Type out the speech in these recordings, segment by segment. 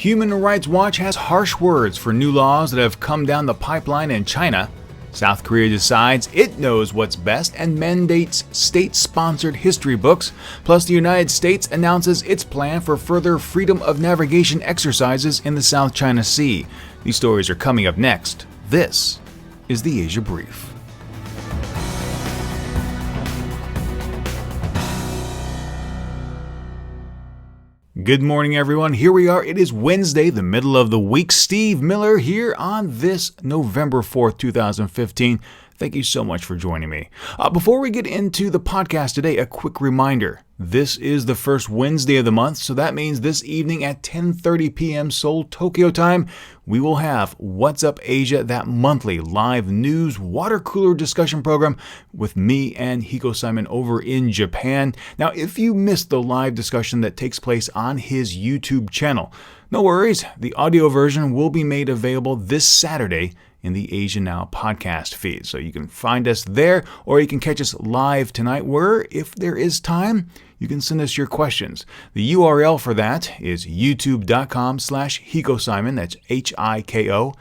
Human Rights Watch has harsh words for new laws that have come down the pipeline in China. South Korea decides it knows what's best and mandates state-sponsored history books. Plus, the United States announces its plan for further freedom of navigation exercises in the South China Sea. These stories are coming up next. This is the Asia Brief. Good morning, everyone. Here we are. It is Wednesday, the middle of the week. Steve Miller here on this November 4th, 2015. Thank you so much for joining me. Before we get into the podcast today, a quick reminder. This is the first Wednesday of the month, so that means this evening at 10:30 p.m. Seoul, Tokyo time, we will have What's Up Asia, that monthly live news water cooler discussion program with me and Hiko Simon over in Japan. Now, if you missed the live discussion that takes place on his YouTube channel, no worries. The audio version will be made available this Saturday in the Asia Now podcast feed. So you can find us there, or you can catch us live tonight, where, if there is time, you can send us your questions. The URL for that is youtube.com/HikoSimon. That's HikoSaemon.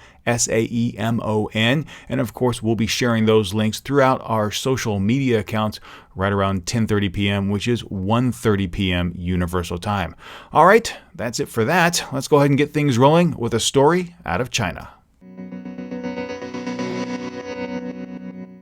And of course, we'll be sharing those links throughout our social media accounts right around 10:30 p.m., which is 1:30 p.m. Universal Time. All right, that's it for that. Let's go ahead and get things rolling with a story out of China.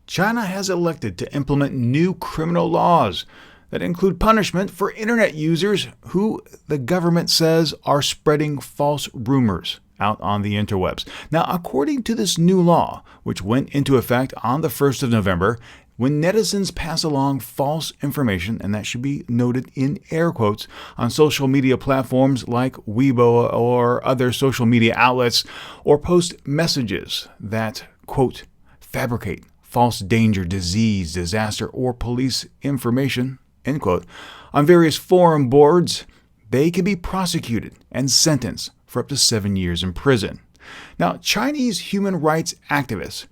China has elected to implement new criminal laws that include punishment for internet users who the government says are spreading false rumors out on the interwebs. Now, according to this new law, which went into effect on the 1st of November, when netizens pass along false information, and that should be noted in air quotes, on social media platforms like Weibo or other social media outlets, or post messages that, quote, fabricate false danger, disease, disaster, or police information, end quote, on various forum boards, they can be prosecuted and sentenced for up to 7 years in prison. Now, Chinese human rights activist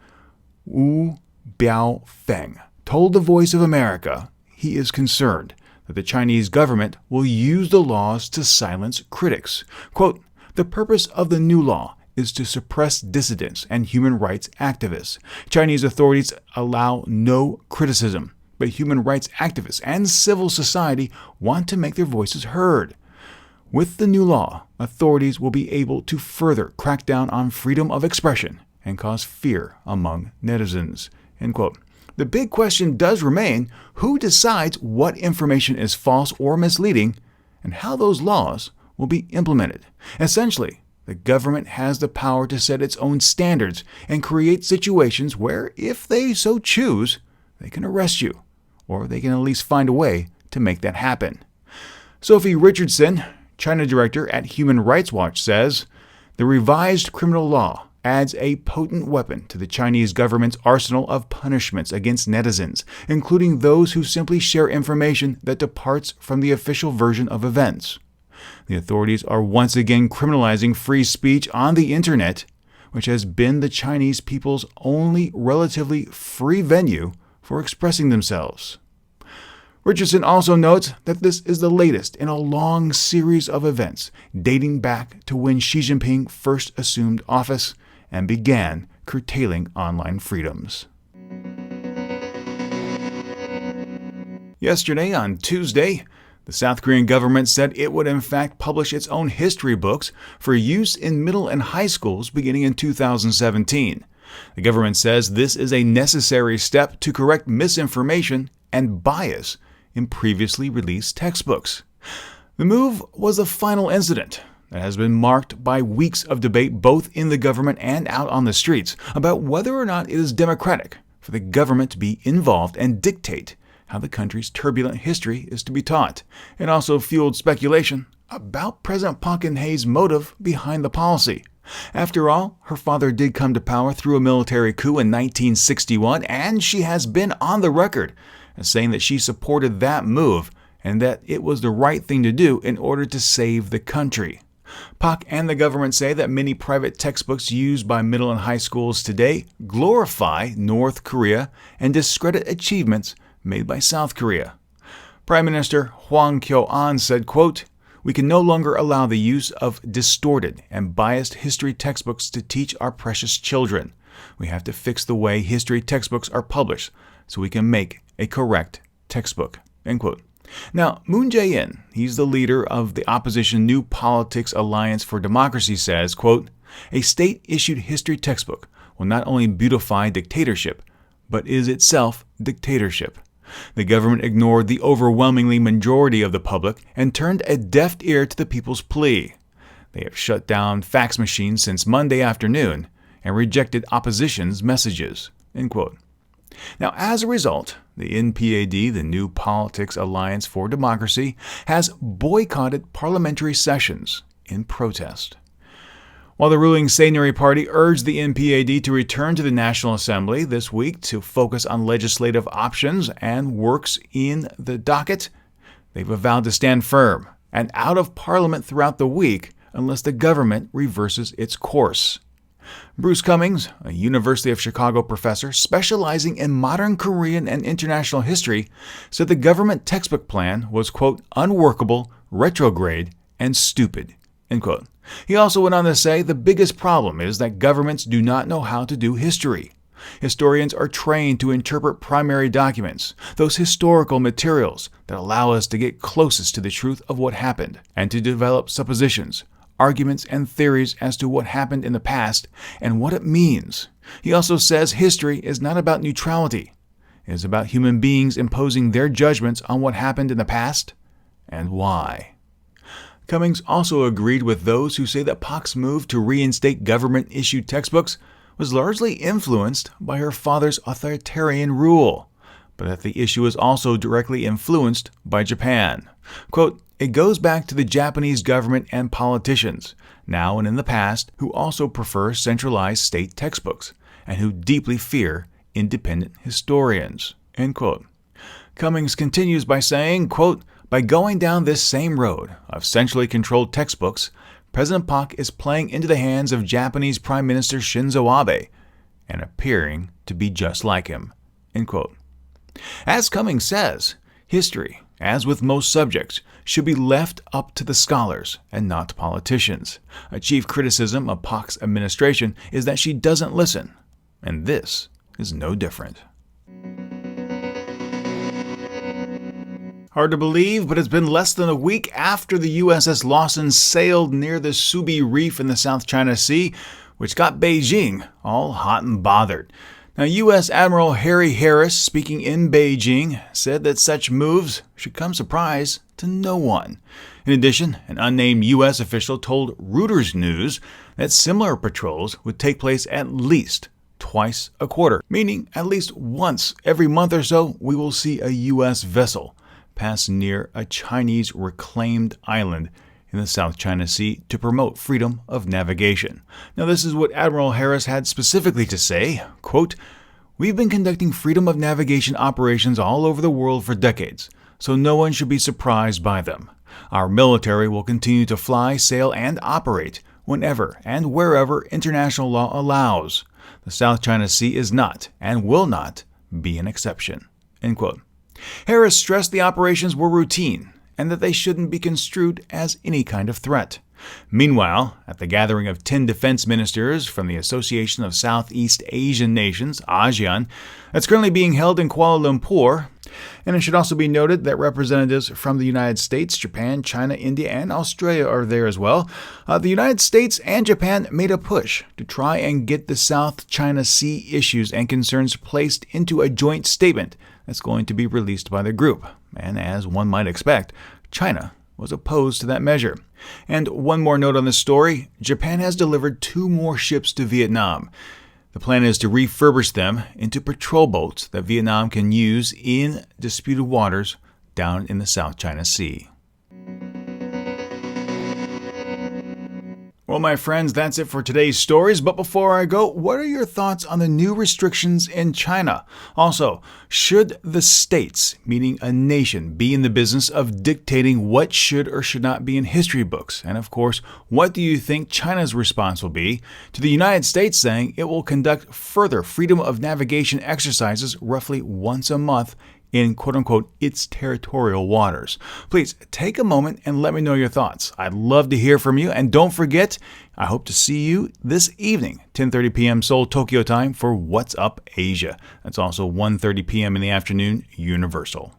Wu Biaofeng told The Voice of America he is concerned that the Chinese government will use the laws to silence critics. Quote, the purpose of the new law is to suppress dissidents and human rights activists. Chinese authorities allow no criticism, but human rights activists and civil society want to make their voices heard. With the new law, authorities will be able to further crack down on freedom of expression and cause fear among netizens. End quote. The big question does remain, who decides what information is false or misleading and how those laws will be implemented? Essentially, the government has the power to set its own standards and create situations where, if they so choose, they can arrest you, or they can at least find a way to make that happen. Sophie Richardson, China director at Human Rights Watch, says, the revised criminal law adds a potent weapon to the Chinese government's arsenal of punishments against netizens, including those who simply share information that departs from the official version of events. The authorities are once again criminalizing free speech on the internet, which has been the Chinese people's only relatively free venue for expressing themselves. Richardson also notes that this is the latest in a long series of events dating back to when Xi Jinping first assumed office and began curtailing online freedoms. Yesterday, on Tuesday, the South Korean government said it would in fact publish its own history books for use in middle and high schools beginning in 2017. The government says this is a necessary step to correct misinformation and bias in previously released textbooks. The move was the final incident that has been marked by weeks of debate both in the government and out on the streets about whether or not it is democratic for the government to be involved and dictate how the country's turbulent history is to be taught. It also fueled speculation about President Park Geun-hye's motive behind the policy. After all, her father did come to power through a military coup in 1961, and she has been on the record as saying that she supported that move and that it was the right thing to do in order to save the country. Park and the government say that many private textbooks used by middle and high schools today glorify North Korea and discredit achievements made by South Korea. Prime Minister Hwang Kyo-ahn said, quote, We can no longer allow the use of distorted and biased history textbooks to teach our precious children. We have to fix the way history textbooks are published so we can make a correct textbook." End quote. Now, Moon Jae-in, he's the leader of the opposition New Politics Alliance for Democracy, says, quote, "A state-issued history textbook will not only beautify dictatorship, but is itself dictatorship. The government ignored the overwhelmingly majority of the public and turned a deaf ear to the people's plea. They have shut down fax machines since Monday afternoon and rejected opposition's messages." End quote. Now, as a result, the NPAD, the New Politics Alliance for Democracy, has boycotted parliamentary sessions in protest. While the ruling Saenuri Party urged the NPAD to return to the National Assembly this week to focus on legislative options and works in the docket, they've vowed to stand firm and out of Parliament throughout the week unless the government reverses its course. Bruce Cummings, a University of Chicago professor specializing in modern Korean and international history, said the government textbook plan was, quote, "unworkable, retrograde, and stupid," end quote. He also went on to say the biggest problem is that governments do not know how to do history. Historians are trained to interpret primary documents, those historical materials that allow us to get closest to the truth of what happened, and to develop suppositions, arguments, and theories as to what happened in the past and what it means. He also says history is not about neutrality. It is about human beings imposing their judgments on what happened in the past and why. Cummings also agreed with those who say that Pak's move to reinstate government-issued textbooks was largely influenced by her father's authoritarian rule, but that the issue is also directly influenced by Japan. Quote, "It goes back to the Japanese government and politicians, now and in the past, who also prefer centralized state textbooks and who deeply fear independent historians." End quote. Cummings continues by saying, quote, "By going down this same road of centrally controlled textbooks, President Park is playing into the hands of Japanese Prime Minister Shinzo Abe and appearing to be just like him." End quote. As Cummings says, history, as with most subjects, should be left up to the scholars and not politicians. A chief criticism of Park's administration is that she doesn't listen, and this is no different. Hard to believe, but it's been less than a week after the USS Lassen sailed near the Subi Reef in the South China Sea, which got Beijing all hot and bothered. Now, U.S. Admiral Harry Harris, speaking in Beijing, said that such moves should come surprise to no one. In addition, an unnamed U.S. official told Reuters News that similar patrols would take place at least twice a quarter, meaning at least once every month or so we will see a U.S. vessel pass near a Chinese reclaimed island in the South China Sea to promote freedom of navigation. Now, this is what Admiral Harris had specifically to say, quote, "We've been conducting freedom of navigation operations all over the world for decades, so no one should be surprised by them. Our military will continue to fly, sail, and operate whenever and wherever international law allows. The South China Sea is not and will not be an exception." End quote. Harris stressed the operations were routine and that they shouldn't be construed as any kind of threat. Meanwhile, at the gathering of 10 defense ministers from the Association of Southeast Asian Nations, ASEAN, that's currently being held in Kuala Lumpur, and it should also be noted that representatives from the United States, Japan, China, India, and Australia are there as well. The United States and Japan made a push to try and get the South China Sea issues and concerns placed into a joint statement that's going to be released by the group. And as one might expect, China was opposed to that measure. And one more note on this story, Japan has delivered 2 more ships to Vietnam. The plan is to refurbish them into patrol boats that Vietnam can use in disputed waters down in the South China Sea. Well, my friends, that's it for today's stories. But before I go, what are your thoughts on the new restrictions in China? Also, should the states, meaning a nation, be in the business of dictating what should or should not be in history books? And of course, what do you think China's response will be to the United States saying it will conduct further freedom of navigation exercises roughly once a month in quote-unquote its territorial waters. Please take a moment and let me know your thoughts. I'd love to hear from you. And don't forget, I hope to see you this evening, 10:30 p.m. Seoul, Tokyo time for What's Up Asia. That's also 1:30 p.m. in the afternoon, Universal.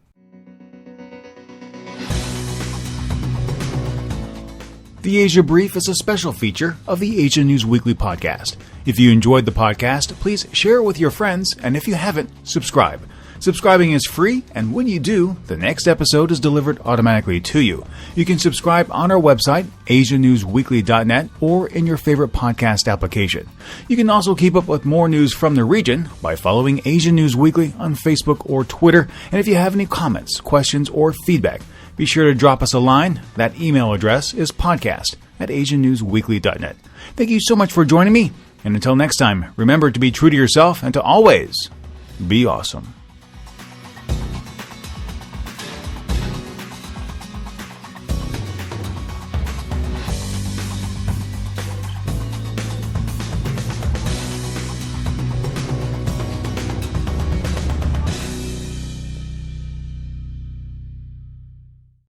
The Asia Brief is a special feature of the Asia News Weekly podcast. If you enjoyed the podcast, please share it with your friends, and if you haven't, subscribe. Subscribing is free, and when you do, the next episode is delivered automatically to you. You can subscribe on our website, asianewsweekly.net, or in your favorite podcast application. You can also keep up with more news from the region by following Asia News Weekly on Facebook or Twitter. And if you have any comments, questions, or feedback, be sure to drop us a line. That email address is podcast@asianewsweekly.net. Thank you so much for joining me, and until next time, remember to be true to yourself and to always be awesome.